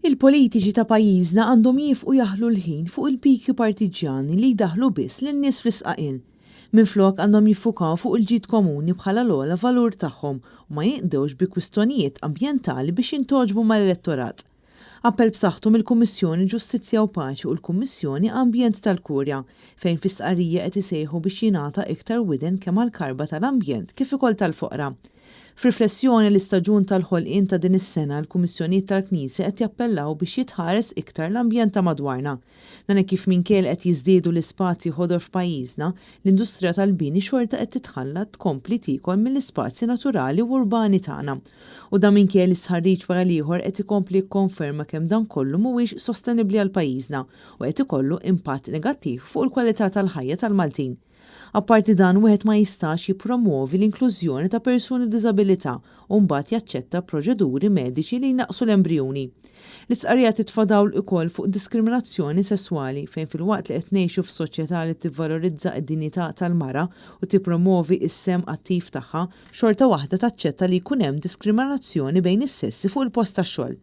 Il-politiċi ta' pajjiżna għandhom jifqu jaħlu l-ħin fuq il-pikju partiġjani li jdaħlu biss lin-nies fl-isqaqin. Minflok għandhom jiffukaw fuq il-ġid komuni bħala l-ogħla valur tagħhom u ma jinqdewx bi kwistjonijiet ambjentali biex jintoġbu mal-elettorat. Appell b'saħħtu mill-Kummissjoni Ġustizzja u Paċi u l-Kummissjoni Ambjent tal-Kurja fejn fis-sqarrija qed isejħu biex jingħata iktar widen kemm għall-karba tal-ambjent kif ukoll tal-foqra. F'riflessjoni l-istaġun tal-ħolqien ta' din is-sena l-Kummissjonijiet tal-Knisja qed jappellaw biex jitħares iktar l-ambjent ta' madwarna. Dan kif minkejl qed jiżdiedu l-ispazji ħodor f'pajjiżna, l-industrija tal-bini xorta qed titħalla tkompli tikol mill-ispazji naturali u urbani tagħna. U dan minkejl is-sħarriġ wara ieħor qed ikompli jikkonferma kemm dan kollu mhuwiex sostenibbli għal pajjiżna u qed ikollu impatt negattiv fuq il-kwalità tal-ħajja tal-Maltin. Apparti dan wieħed ma jistax jippromuovi l-inklużjoni ta' persuni b'diżabilità u mbagħad jaċċetta proċeduri mediċi li jnaqsu l-embrjuni. L-isqarrija titfadawl ukoll fuq diskriminazzjoni sesswali fejn filwaqt li qed ngħixu f'soċjetà li tivvalorizza d-dinjità tal-mara u tippromovi s-sem attiv tagħha, xorta waħda taċċetta li jkun hemm diskriminazzjoni bejn is-sessi fuq il-post tax-xogħol.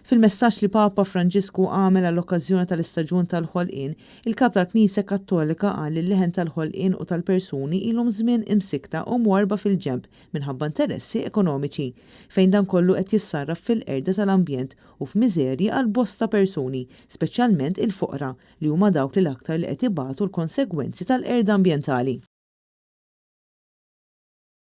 Fil-messaġġ li Papa Franġisku għamel għall-okkażjoni tal-istaġun tal-ħolqien, il-Kap tal-Knisja Kattolika qal li l-leħen tal-ħolqien u tal-persuni ilhom żmien imsikta u mwarba fil-ġemp minħabba interessi ekonomiċi, fejn dan kollu qed jissarraf fil-qerda tal-ambjent u f'miżerji għal bosta persuni, speċjalment il-foqra li huma dawk li l-aktar li qed ibatu l-konsegwenzi tal-qerda ambjentali.